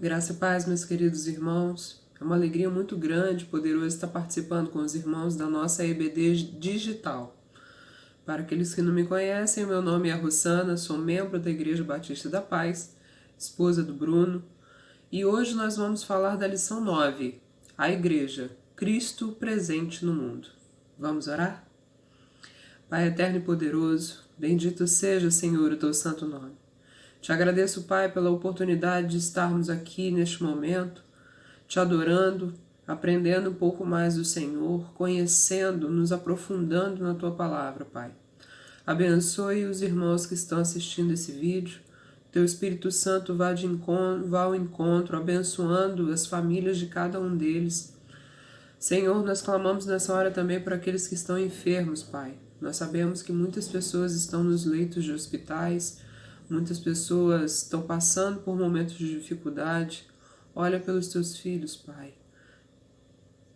Graça e paz, meus queridos irmãos. É uma alegria muito grande poder hoje estar participando com os irmãos da nossa EBD digital. Para aqueles que não me conhecem, meu nome é Rossana, sou membro da Igreja Batista da Paz, esposa do Bruno, e hoje nós vamos falar da lição 9, a Igreja, Cristo presente no mundo. Vamos orar? Pai eterno e poderoso, bendito seja, Senhor, o teu santo nome. Te agradeço, Pai, pela oportunidade de estarmos aqui neste momento, te adorando, aprendendo um pouco mais do Senhor, conhecendo, nos aprofundando na Tua palavra, Pai. Abençoe os irmãos que estão assistindo esse vídeo. Teu Espírito Santo vá ao encontro, abençoando as famílias de cada um deles. Senhor, nós clamamos nessa hora também por aqueles que estão enfermos, Pai. Nós sabemos que muitas pessoas estão nos leitos de hospitais, muitas pessoas estão passando por momentos de dificuldade. Olha pelos teus filhos, Pai.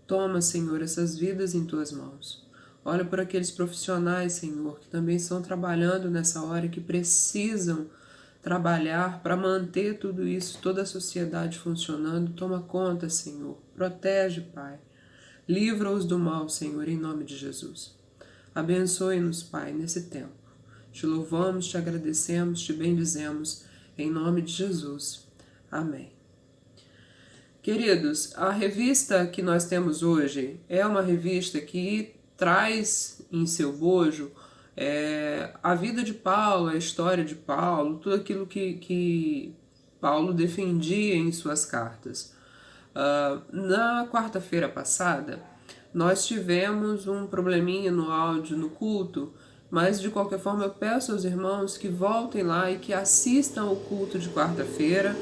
Toma, Senhor, essas vidas em tuas mãos. Olha por aqueles profissionais, Senhor, que também estão trabalhando nessa hora, que precisam trabalhar para manter tudo isso, toda a sociedade funcionando. Toma conta, Senhor. Protege, Pai. Livra-os do mal, Senhor, em nome de Jesus. Abençoe-nos, Pai, nesse tempo. Te louvamos, te agradecemos, te bendizemos, em nome de Jesus. Amém. Queridos, a revista que nós temos hoje é uma revista que traz em seu bojo a vida de Paulo, a história de Paulo, tudo aquilo que Paulo defendia em suas cartas. Na quarta-feira passada, nós tivemos um probleminha no áudio, no culto, mas de qualquer forma eu peço aos irmãos que voltem lá e que assistam o culto de quarta-feira.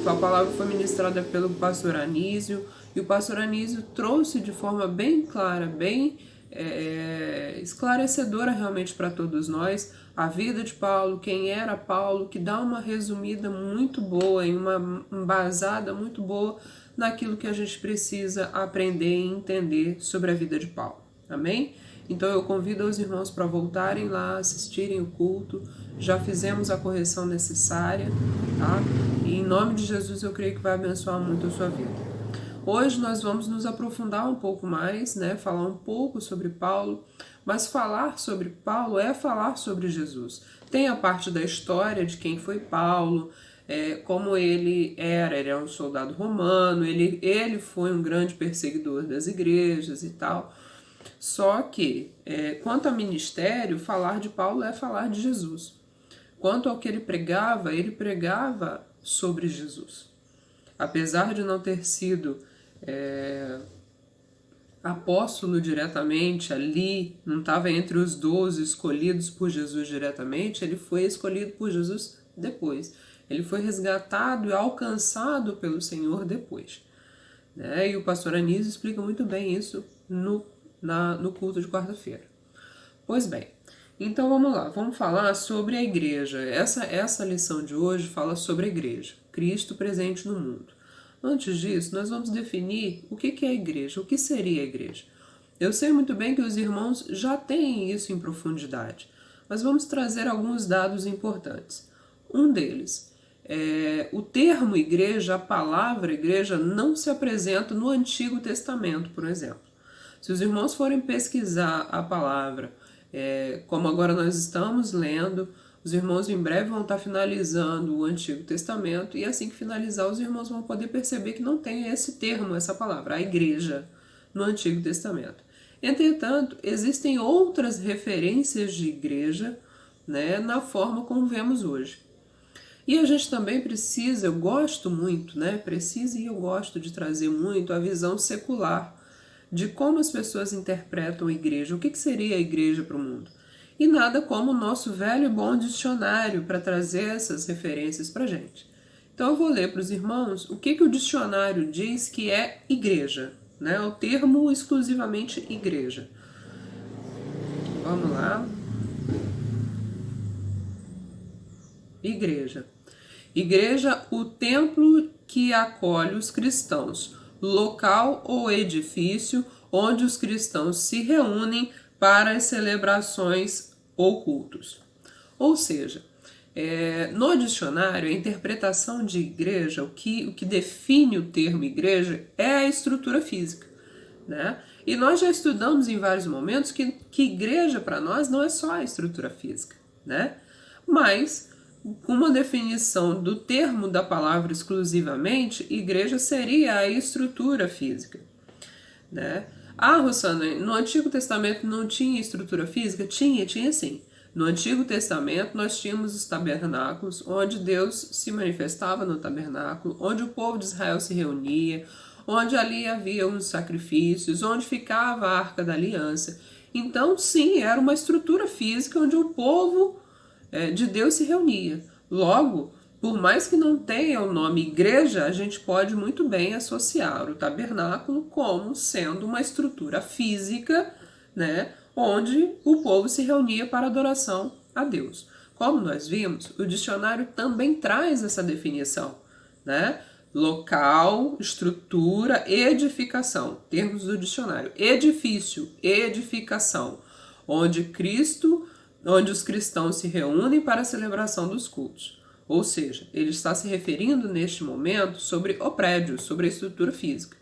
A palavra foi ministrada pelo pastor Anísio, e o pastor Anísio trouxe de forma bem clara, bem esclarecedora realmente para todos nós, a vida de Paulo, quem era Paulo, que dá uma resumida muito boa, em uma embasada muito boa naquilo que a gente precisa aprender e entender sobre a vida de Paulo. Amém? Então eu convido os irmãos para voltarem lá, assistirem o culto. Já fizemos a correção necessária, tá? E em nome de Jesus eu creio que vai abençoar muito a sua vida. Hoje nós vamos nos aprofundar um pouco mais, né? Falar um pouco sobre Paulo, mas falar sobre Paulo é falar sobre Jesus. Tem a parte da história de quem foi Paulo, como ele era um soldado romano, ele foi um grande perseguidor das igrejas e tal. Só que, quanto ao ministério, falar de Paulo é falar de Jesus. Quanto ao que ele pregava sobre Jesus. Apesar de não ter sido apóstolo diretamente ali, não estava entre os 12 escolhidos por Jesus diretamente, ele foi escolhido por Jesus depois. Ele foi resgatado e alcançado pelo Senhor depois. Né? E o pastor Anísio explica muito bem isso no culto de quarta-feira. Pois bem, então vamos lá, vamos falar sobre a igreja. Essa lição de hoje fala sobre a igreja, Cristo presente no mundo. Antes disso, nós vamos definir o que é a igreja, o que seria a igreja. Eu sei muito bem que os irmãos já têm isso em profundidade, mas vamos trazer alguns dados importantes. Um deles, o termo igreja, a palavra igreja, não se apresenta no Antigo Testamento, por exemplo. Se os irmãos forem pesquisar a palavra, como agora nós estamos lendo, os irmãos em breve vão estar finalizando o Antigo Testamento, e assim que finalizar, os irmãos vão poder perceber que não tem esse termo, essa palavra, a igreja, no Antigo Testamento. Entretanto, existem outras referências de igreja, né, na forma como vemos hoje. E a gente também precisa, eu gosto muito, né, eu gosto de trazer muito a visão secular, de como as pessoas interpretam a igreja, o que seria a igreja para o mundo. E nada como o nosso velho e bom dicionário para trazer essas referências para a gente. Então eu vou ler para os irmãos o que o dicionário diz que é igreja, né? O termo exclusivamente igreja. Vamos lá. Igreja. Igreja, o templo que acolhe os cristãos, local ou edifício onde os cristãos se reúnem para as celebrações ou cultos. Ou seja, No dicionário, a interpretação de igreja, o que define o termo igreja é a estrutura física, né? E nós já estudamos em vários momentos que igreja para nós não é só a estrutura física, né? Mas uma definição do termo da palavra exclusivamente, igreja seria a estrutura física, né? Ah, Rosana, no Antigo Testamento não tinha estrutura física? Tinha sim. No Antigo Testamento nós tínhamos os tabernáculos, onde Deus se manifestava no tabernáculo, onde o povo de Israel se reunia, onde ali havia uns sacrifícios, onde ficava a Arca da Aliança. Então, sim, era uma estrutura física onde o povo de Deus se reunia. Logo, por mais que não tenha o nome igreja, a gente pode muito bem associar o tabernáculo como sendo uma estrutura física, né, onde o povo se reunia para adoração a Deus. Como nós vimos, o dicionário também traz essa definição, né? Local, estrutura, edificação. Termos do dicionário. Edifício, edificação, onde os cristãos se reúnem para a celebração dos cultos. Ou seja, ele está se referindo neste momento sobre o prédio, sobre a estrutura física.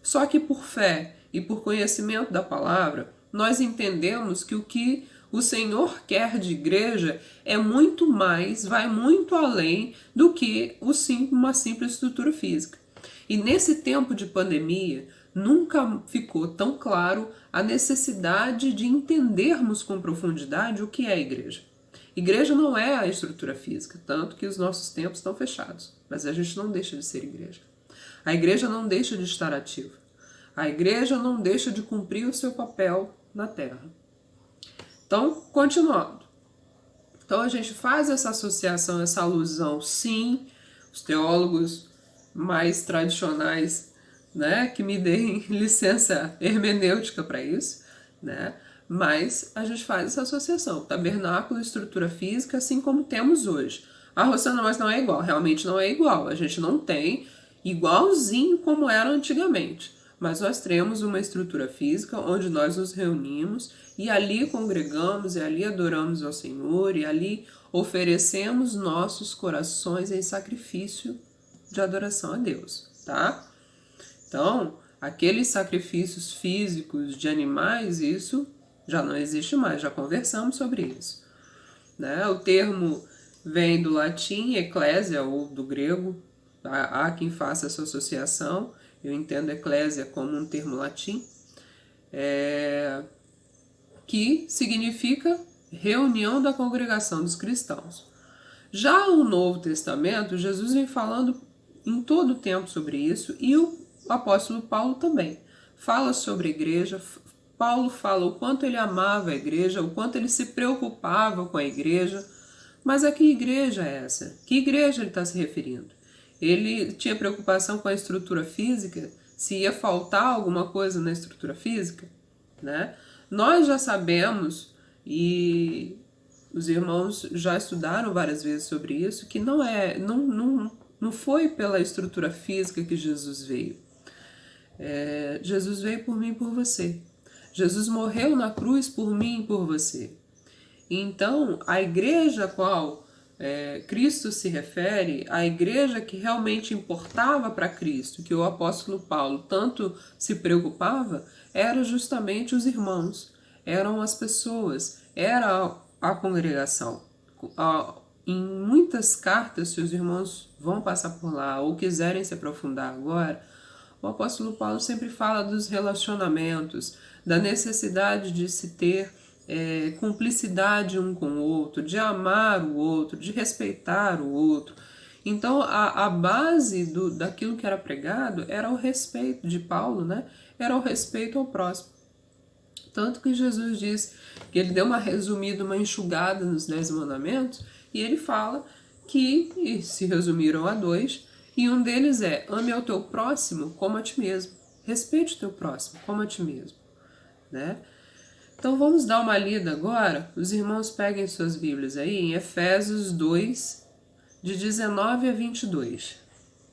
Só que por fé e por conhecimento da palavra, nós entendemos que o que o Senhor quer de igreja é muito mais, vai muito além do que uma simples estrutura física. E nesse tempo de pandemia, nunca ficou tão claro a necessidade de entendermos com profundidade o que é a igreja. Igreja não é a estrutura física, tanto que os nossos tempos estão fechados, mas a gente não deixa de ser igreja. A igreja não deixa de estar ativa. A igreja não deixa de cumprir o seu papel na terra. Então, continuando. Então, a gente faz essa associação, essa alusão, sim, os teólogos mais tradicionais, né, que me deem licença hermenêutica para isso, né, mas a gente faz essa associação, tabernáculo, estrutura física, assim como temos hoje. A Rosana, mas não é igual, realmente não é igual, a gente não tem igualzinho como era antigamente, mas nós temos uma estrutura física onde nós nos reunimos e ali congregamos, e ali adoramos ao Senhor, e ali oferecemos nossos corações em sacrifício de adoração a Deus, tá? Então, aqueles sacrifícios físicos de animais, isso já não existe mais, já conversamos sobre isso, né? O termo vem do latim eclésia ou do grego, há quem faça essa associação, eu entendo eclésia como um termo latim, que significa reunião da congregação dos cristãos. Já o Novo Testamento, Jesus vem falando em todo o tempo sobre isso, e o apóstolo Paulo também fala sobre a igreja. Paulo fala o quanto ele amava a igreja, o quanto ele se preocupava com a igreja. Mas a que igreja é essa? Que igreja ele está se referindo? Ele tinha preocupação com a estrutura física? Se ia faltar alguma coisa na estrutura física? Né? Nós já sabemos, e os irmãos já estudaram várias vezes sobre isso, que não foi pela estrutura física que Jesus veio. Jesus veio por mim e por você. Jesus morreu na cruz por mim e por você. Então, a igreja a qual Cristo se refere, a igreja que realmente importava para Cristo, que o apóstolo Paulo tanto se preocupava, era justamente os irmãos, eram as pessoas, era a congregação. Em muitas cartas, se os irmãos vão passar por lá ou quiserem se aprofundar agora, o apóstolo Paulo sempre fala dos relacionamentos, da necessidade de se ter cumplicidade um com o outro, de amar o outro, de respeitar o outro. Então, a base daquilo que era pregado era o respeito de Paulo, né? Era o respeito ao próximo. Tanto que Jesus diz que ele deu uma resumida, uma enxugada nos 10 mandamentos, e ele fala que se resumiram a 2, e um deles é: ame ao teu próximo como a ti mesmo. Respeite o teu próximo como a ti mesmo, né? Então vamos dar uma lida agora. Os irmãos peguem suas Bíblias aí em Efésios 2, de 19 a 22,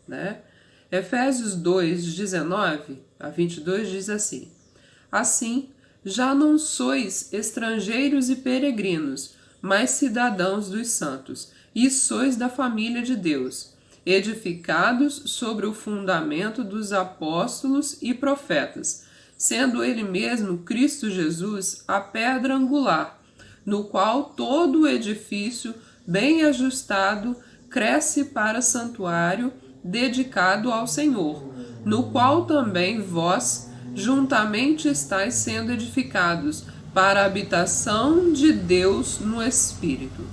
né? Efésios 2, de 19 a 22 diz assim: assim, já não sois estrangeiros e peregrinos, mas cidadãos dos santos, e sois da família de Deus, edificados sobre o fundamento dos apóstolos e profetas, sendo ele mesmo, Cristo Jesus, a pedra angular, no qual todo o edifício, bem ajustado, cresce para santuário dedicado ao Senhor, no qual também vós juntamente estáis sendo edificados para a habitação de Deus no Espírito.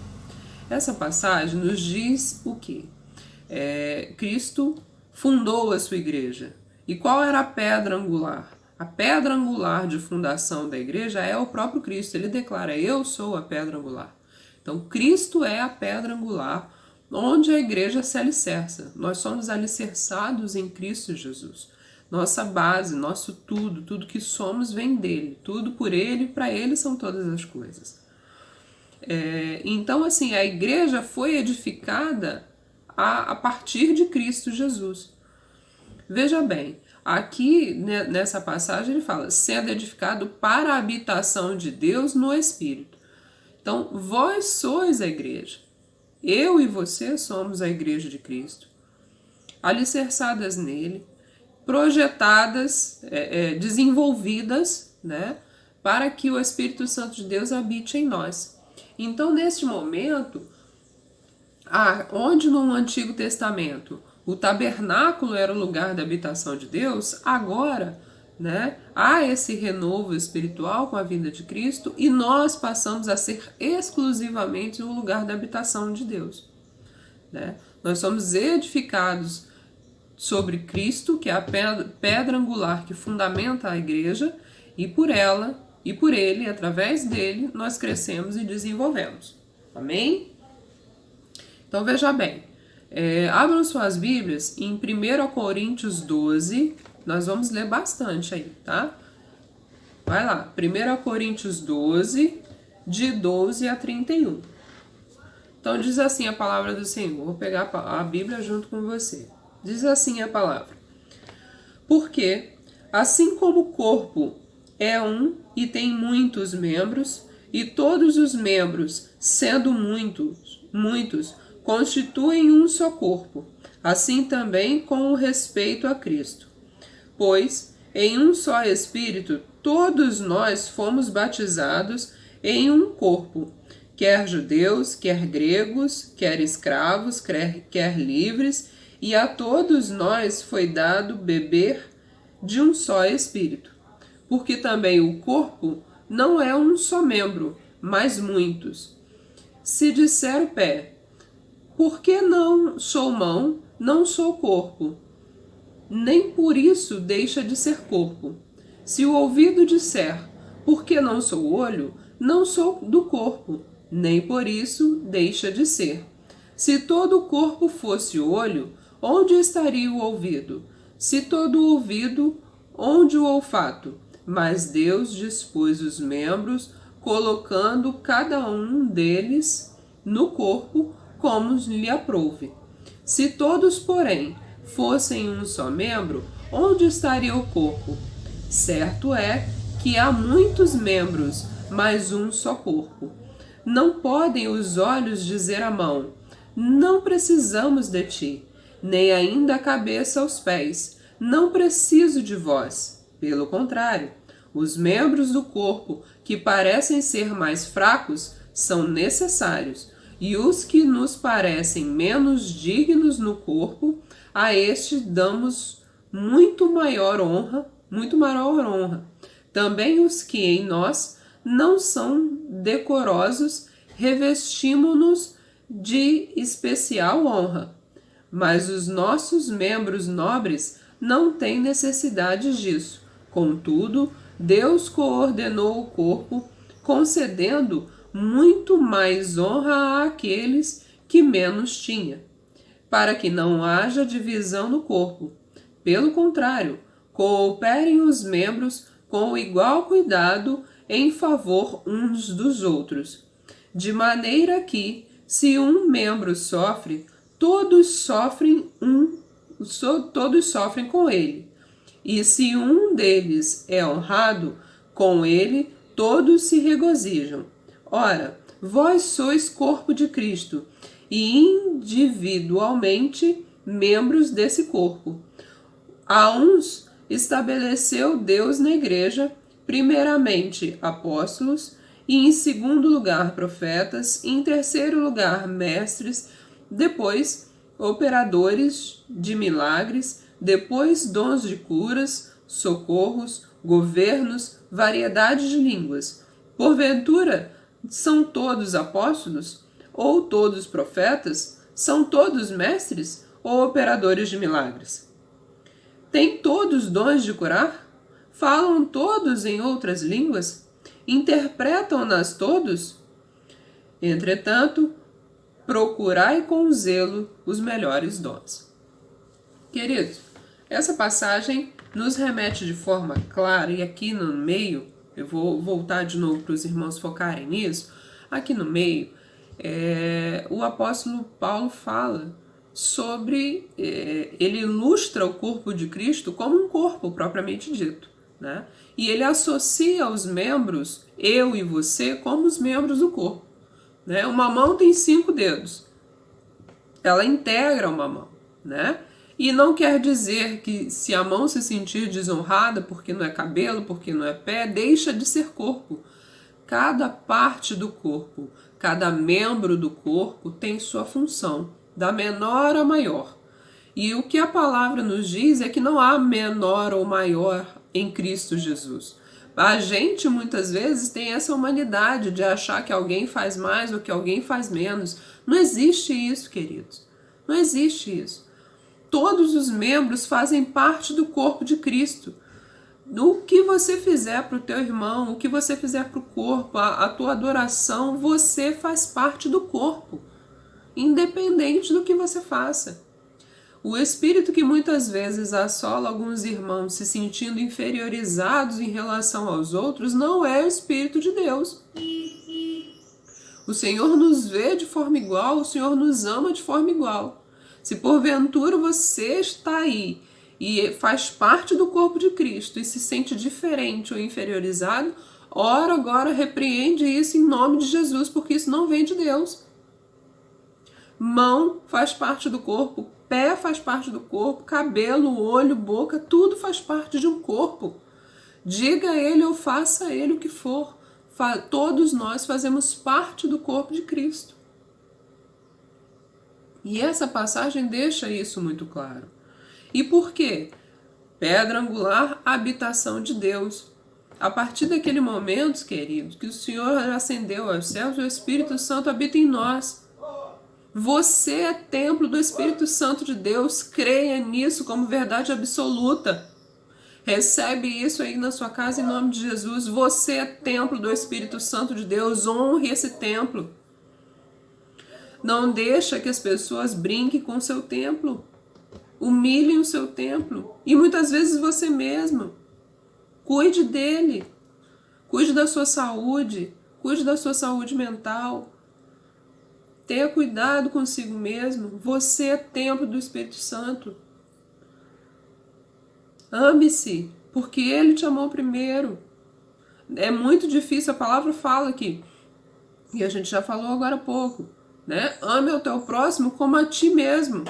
Essa passagem nos diz o quê? Cristo fundou a sua igreja. E qual era a pedra angular? A pedra angular de fundação da igreja é o próprio Cristo. Ele declara: eu sou a pedra angular. Então, Cristo é a pedra angular onde a igreja se alicerça. Nós somos alicerçados em Cristo Jesus. Nossa base, nosso tudo que somos vem dele. Tudo por ele, para ele são todas as coisas. Então, assim, a igreja foi edificada a partir de Cristo Jesus. Veja bem, aqui nessa passagem ele fala: sendo edificado para a habitação de Deus no Espírito. Então, vós sois a igreja. Eu e você somos a igreja de Cristo, alicerçadas nele, projetadas, desenvolvidas, né, para que o Espírito Santo de Deus habite em nós. Então, neste momento, onde no Antigo Testamento o tabernáculo era o lugar da habitação de Deus, agora, né, há esse renovo espiritual com a vinda de Cristo e nós passamos a ser exclusivamente o lugar da habitação de Deus. Né? Nós somos edificados sobre Cristo, que é a pedra angular que fundamenta a igreja, e por ela, e por ele, através dele, nós crescemos e desenvolvemos. Amém? Então veja bem, abram suas Bíblias em 1 Coríntios 12, nós vamos ler bastante aí, tá? Vai lá, 1 Coríntios 12, de 12 a 31. Então diz assim a palavra do Senhor, vou pegar a Bíblia junto com você. Diz assim a palavra: porque, assim como o corpo é um e tem muitos membros, e todos os membros, sendo muitos, constituem um só corpo, assim também com o respeito a Cristo. Pois, em um só Espírito, todos nós fomos batizados em um corpo, quer judeus, quer gregos, quer escravos, quer livres, e a todos nós foi dado beber de um só Espírito. Porque também o corpo não é um só membro, mas muitos. Se disser o pé: por que não sou mão, não sou corpo? Nem por isso deixa de ser corpo. Se o ouvido disser: por que não sou olho, não sou do corpo, nem por isso deixa de ser. Se todo o corpo fosse olho, onde estaria o ouvido? Se todo o ouvido, onde o olfato? Mas Deus dispôs os membros, colocando cada um deles no corpo, como lhe aprouve. Se todos, porém, fossem um só membro, onde estaria o corpo? Certo é que há muitos membros, mas um só corpo. Não podem os olhos dizer à mão: não precisamos de ti, nem ainda a cabeça aos pés: não preciso de vós. Pelo contrário, os membros do corpo que parecem ser mais fracos são necessários, e os que nos parecem menos dignos no corpo, a este damos muito maior honra. Também os que em nós não são decorosos, revestimos-nos de especial honra. Mas os nossos membros nobres não têm necessidade disso. Contudo, Deus coordenou o corpo, concedendo muito mais honra àqueles que menos tinha, para que não haja divisão no corpo. Pelo contrário, cooperem os membros com igual cuidado em favor uns dos outros, de maneira que, se um membro sofre, todos sofrem com ele. E se um deles é honrado, com ele todos se regozijam. Ora, vós sois corpo de Cristo, e individualmente membros desse corpo. A uns estabeleceu Deus na igreja, primeiramente apóstolos, e em segundo lugar profetas, e em terceiro lugar mestres, depois operadores de milagres, depois dons de curas, socorros, governos, variedade de línguas. Porventura, são todos apóstolos? Ou todos profetas? São todos mestres? Ou operadores de milagres? Têm todos dons de curar? Falam todos em outras línguas? Interpretam-nas todos? Entretanto, procurai com zelo os melhores dons. Queridos, essa passagem nos remete de forma clara, e aqui no meio, eu vou voltar de novo para os irmãos focarem nisso, aqui no meio, o apóstolo Paulo fala sobre, ele ilustra o corpo de Cristo como um corpo propriamente dito, né? E ele associa os membros, eu e você, como os membros do corpo, né? Uma mão tem 5 dedos, ela integra uma mão, né? E não quer dizer que se a mão se sentir desonrada porque não é cabelo, porque não é pé, deixa de ser corpo. Cada parte do corpo, cada membro do corpo tem sua função, da menor a maior. E o que a palavra nos diz é que não há menor ou maior em Cristo Jesus. A gente muitas vezes tem essa humanidade de achar que alguém faz mais ou que alguém faz menos. Não existe isso, queridos. Não existe isso. Todos os membros fazem parte do corpo de Cristo. O que você fizer para o teu irmão, o que você fizer para o corpo, a tua adoração, você faz parte do corpo, independente do que você faça. O espírito que muitas vezes assola alguns irmãos se sentindo inferiorizados em relação aos outros não é o Espírito de Deus. O Senhor nos vê de forma igual, o Senhor nos ama de forma igual. Se porventura você está aí e faz parte do corpo de Cristo e se sente diferente ou inferiorizado, ora agora repreende isso em nome de Jesus, porque isso não vem de Deus. Mão faz parte do corpo, pé faz parte do corpo, cabelo, olho, boca, tudo faz parte de um corpo. Diga a ele ou faça a ele o que for. Todos nós fazemos parte do corpo de Cristo. E essa passagem deixa isso muito claro. E por quê? Pedra angular, habitação de Deus. A partir daquele momento, queridos, que o Senhor ascendeu aos céus, o Espírito Santo habita em nós. Você é templo do Espírito Santo de Deus. Creia nisso como verdade absoluta. Recebe isso aí na sua casa em nome de Jesus. Você é templo do Espírito Santo de Deus. Honre esse templo. Não deixa que as pessoas brinquem com o seu templo. Humilhem o seu templo. E muitas vezes você mesmo. Cuide dele. Cuide da sua saúde. Cuide da sua saúde mental. Tenha cuidado consigo mesmo. Você é templo do Espírito Santo. Ame-se, porque ele te amou primeiro. É muito difícil, a palavra fala aqui. E a gente já falou agora há pouco. Né? Ame o teu próximo como a ti mesmo.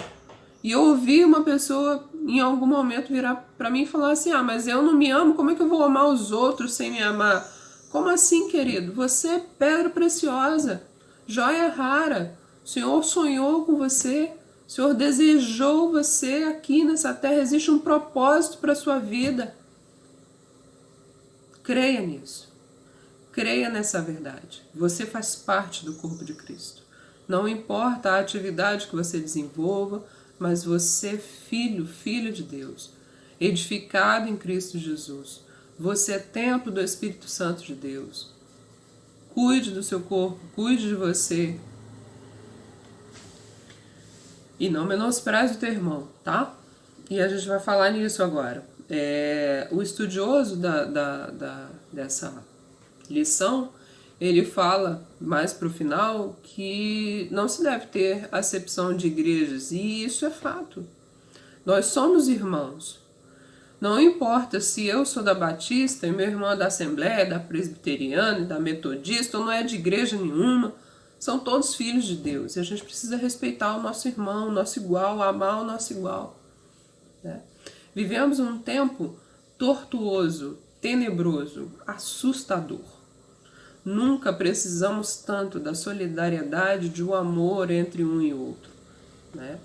E eu ouvi uma pessoa em algum momento virar para mim e falar assim: ah, mas eu não me amo, como é que eu vou amar os outros sem me amar? Como assim, querido? Você é pedra preciosa, joia rara. O Senhor sonhou com você, o Senhor desejou você aqui nessa terra. Existe um propósito para a sua vida. Creia nisso. Creia nessa verdade. Você faz parte do corpo de Cristo. Não importa a atividade que você desenvolva, mas você é filho de Deus, edificado em Cristo Jesus. Você é templo do Espírito Santo de Deus. Cuide do seu corpo, cuide de você. E não menospreze o teu irmão, tá? E a gente vai falar nisso agora. O estudioso dessa lição, ele fala mais para o final que não se deve ter acepção de igrejas, e isso é fato. Nós somos irmãos. Não importa se eu sou da Batista e meu irmão é da Assembleia, da Presbiteriana, da Metodista, ou não é de igreja nenhuma, são todos filhos de Deus. E a gente precisa respeitar o nosso irmão, o nosso igual, amar o nosso igual. Né? Vivemos um tempo tortuoso, tenebroso, assustador. Nunca precisamos tanto da solidariedade, do amor entre um e outro. Né?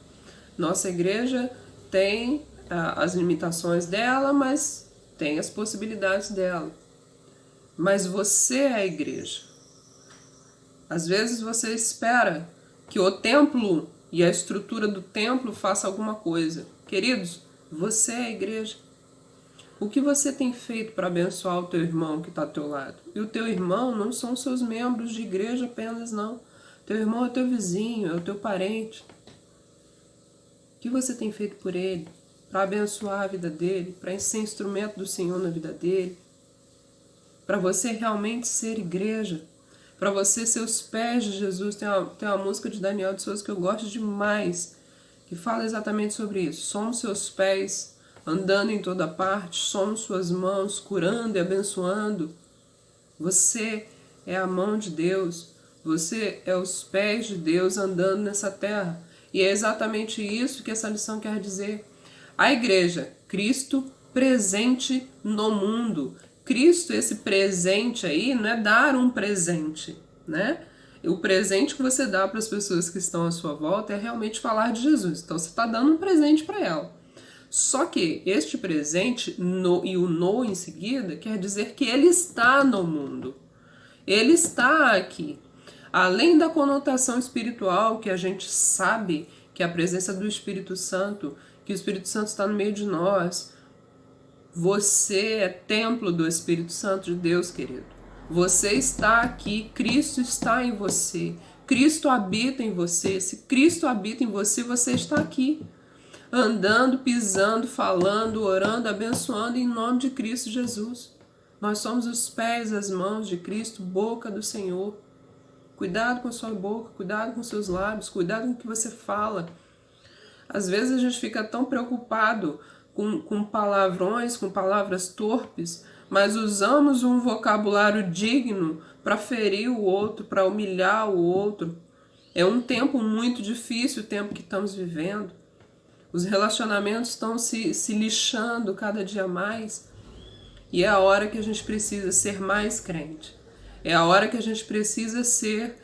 Nossa igreja tem as limitações dela, mas tem as possibilidades dela. Mas você é a igreja. Às vezes você espera que o templo e a estrutura do templo faça alguma coisa. Queridos, você é a igreja. O que você tem feito para abençoar o teu irmão que está ao teu lado? E o teu irmão não são seus membros de igreja apenas, não. Teu irmão é teu vizinho, é o teu parente. O que você tem feito por ele? Para abençoar a vida dele, para ser instrumento do Senhor na vida dele? Para você realmente ser igreja? Para você ser os pés de Jesus? Tem uma música de Daniel de Souza que eu gosto demais, que fala exatamente sobre isso. Somos seus pés, andando em toda parte, somos suas mãos, curando e abençoando. Você é a mão de Deus, você é os pés de Deus andando nessa terra. E é exatamente isso que essa lição quer dizer. A igreja, Cristo presente no mundo. Cristo, esse presente aí, não é dar um presente, né? O presente que você dá para as pessoas que estão à sua volta é realmente falar de Jesus. Então você está dando um presente para ela. Só que este presente e o no em seguida quer dizer que ele está no mundo. Ele está aqui. Além da conotação espiritual, que a gente sabe que é a presença do Espírito Santo, que o Espírito Santo está no meio de nós. Você é templo do Espírito Santo de Deus, querido. Você está aqui, Cristo está em você. Cristo habita em você. Se Cristo habita em você, você está aqui. Andando, pisando, falando, orando, abençoando em nome de Cristo Jesus. Nós somos os pés, as mãos de Cristo, boca do Senhor. Cuidado com a sua boca, cuidado com seus lábios, cuidado com o que você fala. Às vezes a gente fica tão preocupado com palavrões, com palavras torpes, mas usamos um vocabulário digno para ferir o outro, para humilhar o outro. É um tempo muito difícil, o tempo que estamos vivendo. Os relacionamentos estão se lixando cada dia mais. E é a hora que a gente precisa ser mais crente. É a hora que a gente precisa ser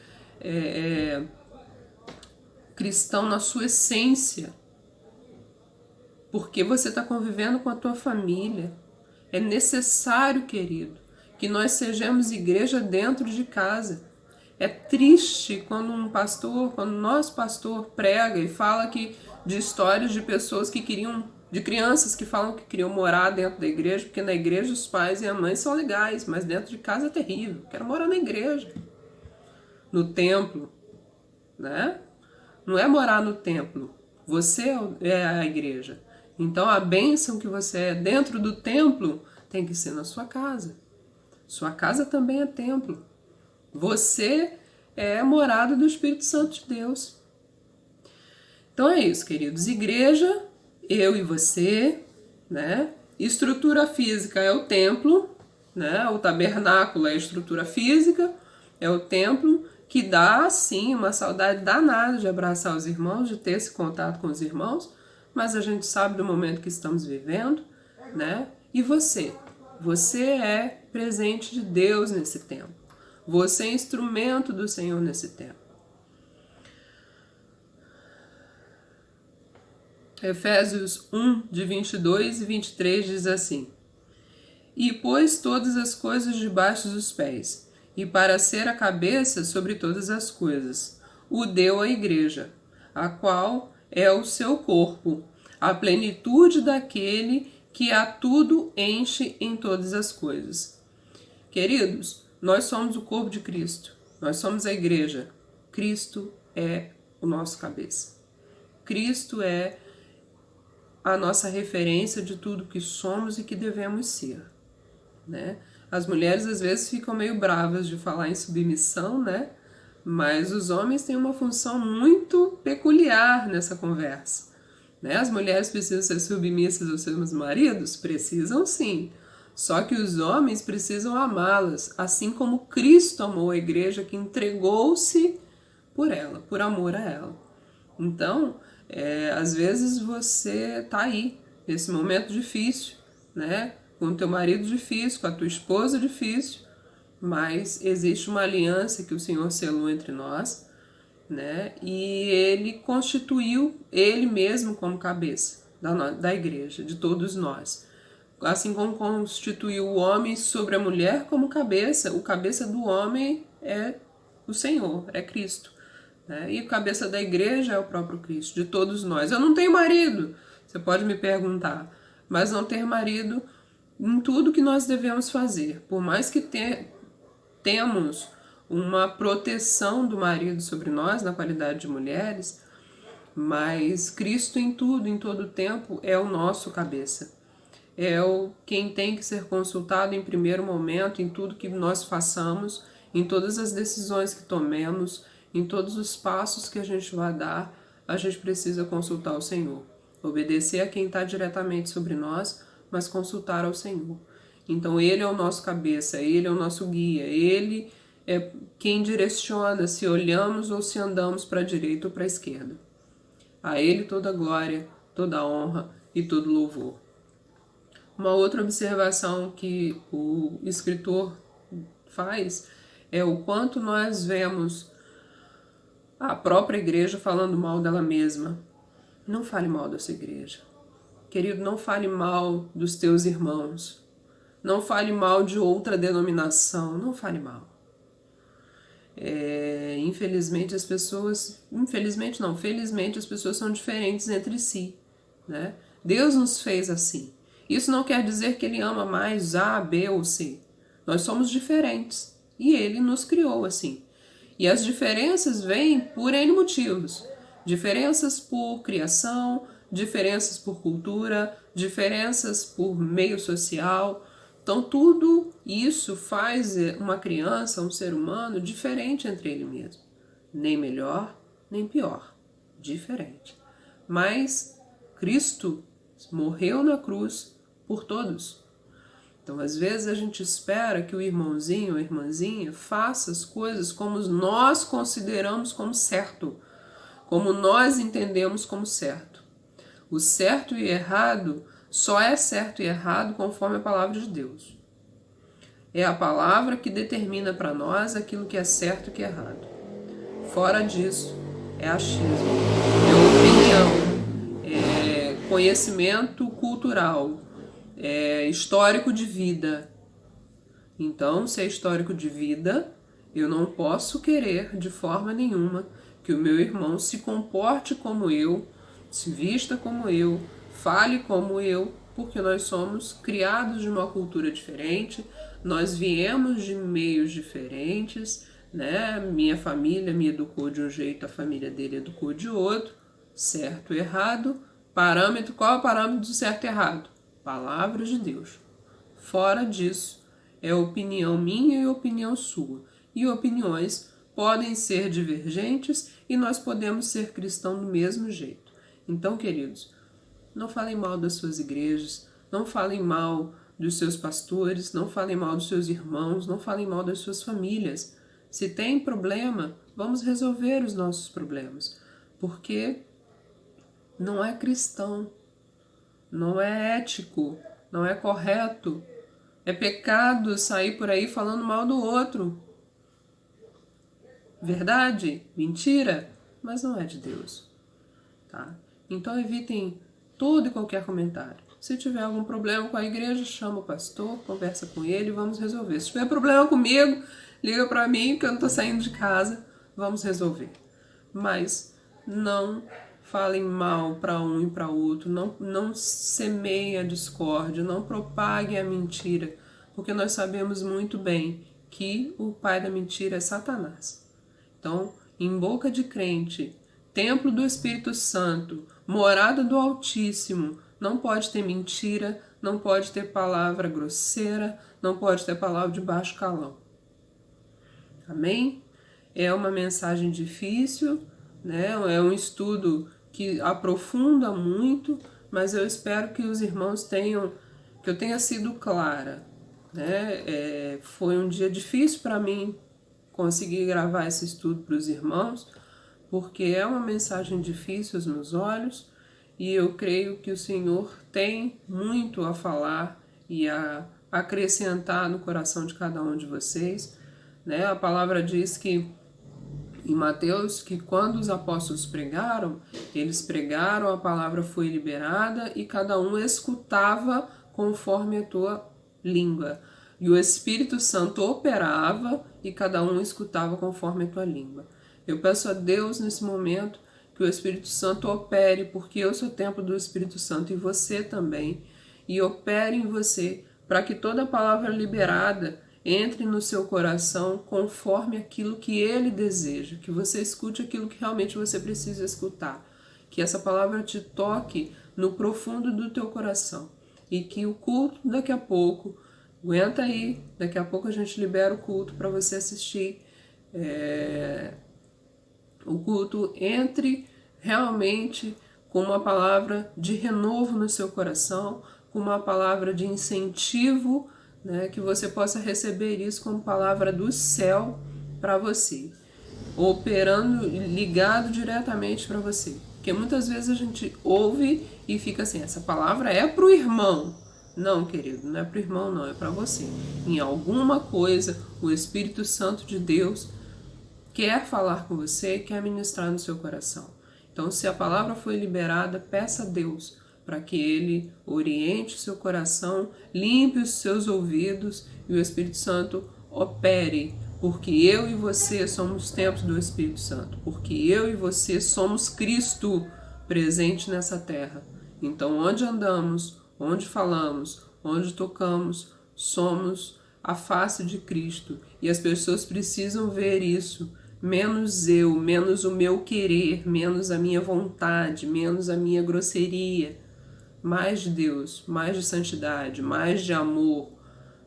cristão na sua essência. Porque você está convivendo com a tua família. É necessário, querido, que nós sejamos igreja dentro de casa. É triste quando quando nosso pastor prega e fala de histórias de pessoas que queriam, de crianças que falam que queriam morar dentro da igreja, porque na igreja os pais e a mãe são legais, mas dentro de casa é terrível. Quero morar na igreja, no templo, né? Não é morar no templo, você é a igreja. Então a bênção que você é dentro do templo tem que ser na sua casa. Sua casa também é templo. Você é morada do Espírito Santo de Deus. Então é isso, queridos. Igreja, eu e você, né? Estrutura física é o templo, né? O tabernáculo é a estrutura física, é o templo que dá, sim, uma saudade danada de abraçar os irmãos, de ter esse contato com os irmãos, mas a gente sabe do momento que estamos vivendo, né? E você? Você é presente de Deus nesse tempo. Você é instrumento do Senhor nesse tempo. Efésios 1, de 22 e 23 diz assim: E pôs todas as coisas debaixo dos pés, e para ser a cabeça sobre todas as coisas, o deu à igreja, a qual é o seu corpo, a plenitude daquele que a tudo enche em todas as coisas. Queridos, nós somos o corpo de Cristo, nós somos a igreja. Cristo é o nosso cabeça. Cristo é a nossa referência de tudo que somos e que devemos ser, né? As mulheres às vezes ficam meio bravas de falar em submissão, né? Mas os homens têm uma função muito peculiar nessa conversa, né? As mulheres precisam ser submissas aos seus maridos? Precisam sim. Só que os homens precisam amá-las, assim como Cristo amou a igreja, que entregou-se por ela, por amor a ela. Então, às vezes você tá aí, nesse momento difícil, né? Com o teu marido difícil, com a tua esposa difícil, mas existe uma aliança que o Senhor selou entre nós, né? E ele constituiu ele mesmo como cabeça da igreja, de todos nós. Assim como constituiu o homem sobre a mulher como cabeça, o cabeça do homem é o Senhor, é Cristo. Né? E o cabeça da igreja é o próprio Cristo, de todos nós. Eu não tenho marido, você pode me perguntar, mas não ter marido em tudo que nós devemos fazer. Por mais que temos uma proteção do marido sobre nós, na qualidade de mulheres, mas Cristo em tudo, em todo tempo, é o nosso cabeça. É quem tem que ser consultado em primeiro momento, em tudo que nós façamos, em todas as decisões que tomemos, em todos os passos que a gente vai dar, a gente precisa consultar o Senhor. Obedecer a quem está diretamente sobre nós, mas consultar ao Senhor. Então Ele é o nosso cabeça, Ele é o nosso guia, Ele é quem direciona se olhamos ou se andamos para a direita ou para a esquerda. A Ele toda glória, toda honra e todo louvor. Uma outra observação que o escritor faz é o quanto nós vemos a própria igreja falando mal dela mesma. Não fale mal da sua igreja. Querido, não fale mal dos teus irmãos. Não fale mal de outra denominação. Não fale mal. Infelizmente as pessoas... Infelizmente não, felizmente as pessoas são diferentes entre si. Né? Deus nos fez assim. Isso não quer dizer que Ele ama mais A, B ou C. Nós somos diferentes. E Ele nos criou assim. E as diferenças vêm por N motivos. Diferenças por criação, diferenças por cultura, diferenças por meio social. Então tudo isso faz uma criança, um ser humano, diferente entre ele mesmo. Nem melhor, nem pior. Diferente. Mas Cristo morreu na cruz por todos. Então, às vezes a gente espera que o irmãozinho ou a irmãzinha faça as coisas como nós consideramos como certo, como nós entendemos como certo. O certo e errado só é certo e errado conforme a palavra de Deus. É a palavra que determina para nós aquilo que é certo e que é errado. Fora disso, é achismo, é opinião, é conhecimento cultural, é histórico de vida. Então, se é histórico de vida, eu não posso querer de forma nenhuma que o meu irmão se comporte como eu, se vista como eu, fale como eu, porque nós somos criados de uma cultura diferente, nós viemos de meios diferentes, né? Minha família me educou de um jeito, a família dele educou de outro, certo e errado. Parâmetro, qual é o parâmetro do certo e errado? Palavra de Deus. Fora disso, é opinião minha e opinião sua. E opiniões podem ser divergentes e nós podemos ser cristãos do mesmo jeito. Então, queridos, não falem mal das suas igrejas, não falem mal dos seus pastores, não falem mal dos seus irmãos, não falem mal das suas famílias. Se tem problema, vamos resolver os nossos problemas, porque não é cristão, não é ético, não é correto, é pecado sair por aí falando mal do outro. Verdade? Mentira? Mas não é de Deus. Tá? Então evitem todo e qualquer comentário. Se tiver algum problema com a igreja, chama o pastor, conversa com ele e vamos resolver. Se tiver problema comigo, liga para mim que eu não estou saindo de casa, vamos resolver. Mas não falem mal para um e para outro, não semeiem a discórdia, não propaguem a mentira, porque nós sabemos muito bem que o pai da mentira é Satanás. Então, em boca de crente, templo do Espírito Santo, morada do Altíssimo, não pode ter mentira, não pode ter palavra grosseira, não pode ter palavra de baixo calão. Amém? É uma mensagem difícil, né? É um estudo que aprofunda muito, mas eu espero que os irmãos que eu tenha sido clara, né? Foi um dia difícil para mim conseguir gravar esse estudo para os irmãos, porque é uma mensagem difícil aos meus olhos e eu creio que o Senhor tem muito a falar e a acrescentar no coração de cada um de vocês, né? A palavra diz que em Mateus que quando os apóstolos pregaram, eles pregaram, a palavra foi liberada e cada um escutava conforme a tua língua. E o Espírito Santo operava e cada um escutava conforme a tua língua. Eu peço a Deus nesse momento que o Espírito Santo opere, porque eu sou templo do Espírito Santo e você também, e opere em você para que toda palavra liberada entre no seu coração conforme aquilo que ele deseja, que você escute aquilo que realmente você precisa escutar, que essa palavra te toque no profundo do teu coração e que o culto daqui a pouco, aguenta aí, daqui a pouco a gente libera o culto para você assistir, o culto entre realmente com uma palavra de renovo no seu coração, com uma palavra de incentivo, né, que você possa receber isso como palavra do céu para você, operando, ligado diretamente para você. Porque muitas vezes a gente ouve e fica assim, essa palavra é para o irmão. Não, querido, não é para o irmão não, é para você. Em alguma coisa, o Espírito Santo de Deus quer falar com você, quer ministrar no seu coração. Então, se a palavra foi liberada, peça a Deus para que Ele oriente o seu coração, limpe os seus ouvidos e o Espírito Santo opere, porque eu e você somos templos do Espírito Santo, porque eu e você somos Cristo presente nessa terra. Então, onde andamos, onde falamos, onde tocamos, somos a face de Cristo e as pessoas precisam ver isso. Menos eu, menos o meu querer, menos a minha vontade, menos a minha grosseria. Mais de Deus, mais de santidade, mais de amor,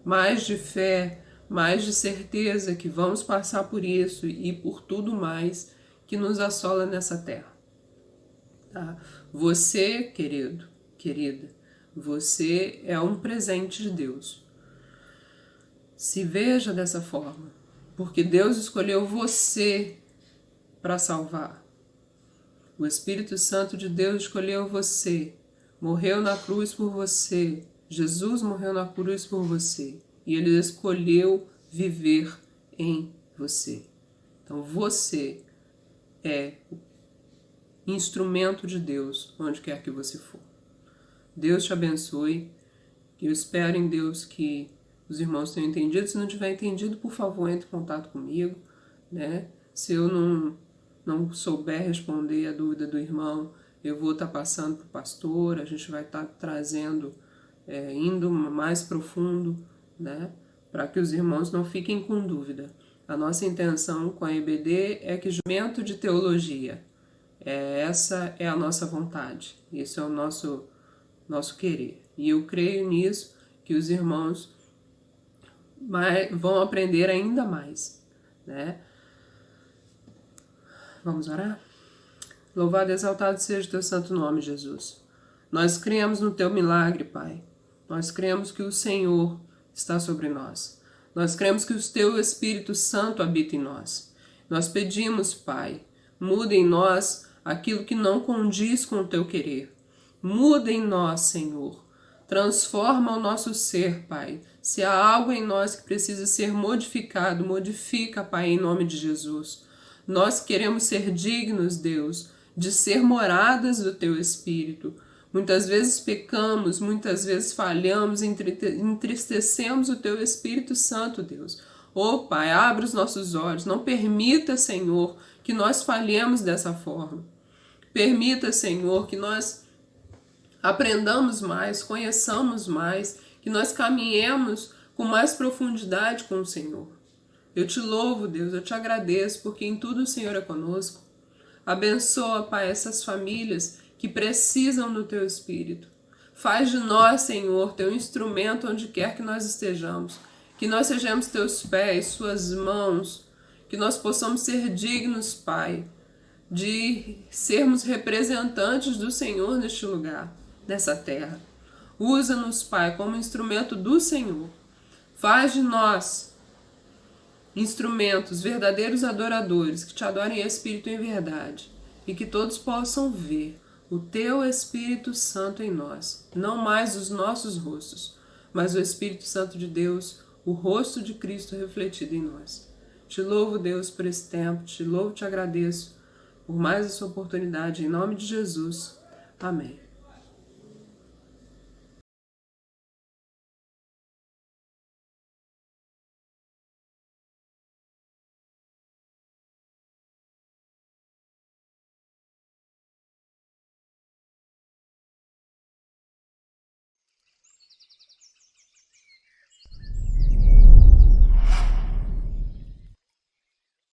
mais de fé, mais de certeza que vamos passar por isso e por tudo mais que nos assola nessa terra. Tá? Você, querido, querida, você é um presente de Deus. Se veja dessa forma. Porque Deus escolheu você para salvar. O Espírito Santo de Deus escolheu você. Morreu na cruz por você. Jesus morreu na cruz por você. E Ele escolheu viver em você. Então você é o instrumento de Deus onde quer que você for. Deus te abençoe. Eu espero em Deus que os irmãos tenham entendido. Se não tiver entendido, por favor, entre em contato comigo, né? Se eu não souber responder a dúvida do irmão, eu vou estar passando para o pastor, a gente vai estar trazendo, indo mais profundo, né? Para que os irmãos não fiquem com dúvida. A nossa intenção com a EBD é que julgamento de teologia, essa é a nossa vontade, esse é o nosso querer. E eu creio nisso, que os irmãos vão aprender ainda mais, né? Vamos orar? Louvado e exaltado seja o teu santo nome, Jesus. Nós cremos no teu milagre, Pai. Nós cremos que o Senhor está sobre nós. Nós cremos que o teu Espírito Santo habita em nós. Nós pedimos, Pai, muda em nós aquilo que não condiz com o teu querer. Muda em nós, Senhor. Transforma o nosso ser, Pai. Se há algo em nós que precisa ser modificado, modifica, Pai, em nome de Jesus. Nós queremos ser dignos, Deus, de ser moradas do Teu Espírito. Muitas vezes pecamos, muitas vezes falhamos, entristecemos o Teu Espírito Santo, Deus. Oh, Pai, abre os nossos olhos. Não permita, Senhor, que nós falhemos dessa forma. Permita, Senhor, que nós aprendamos mais, conheçamos mais, que nós caminhemos com mais profundidade com o Senhor. Eu te louvo, Deus, eu te agradeço, porque em tudo o Senhor é conosco. Abençoa, Pai, essas famílias que precisam do Teu Espírito. Faz de nós, Senhor, Teu instrumento onde quer que nós estejamos. Que nós sejamos Teus pés, Suas mãos, que nós possamos ser dignos, Pai, de sermos representantes do Senhor neste lugar, nessa terra. Usa-nos, Pai, como instrumento do Senhor. Faz de nós instrumentos, verdadeiros adoradores, que te adorem em espírito e em verdade, e que todos possam ver o teu Espírito Santo em nós, não mais os nossos rostos, mas o Espírito Santo de Deus, o rosto de Cristo refletido em nós. Te louvo, Deus, por esse tempo, te louvo e te agradeço por mais essa oportunidade, em nome de Jesus. Amém.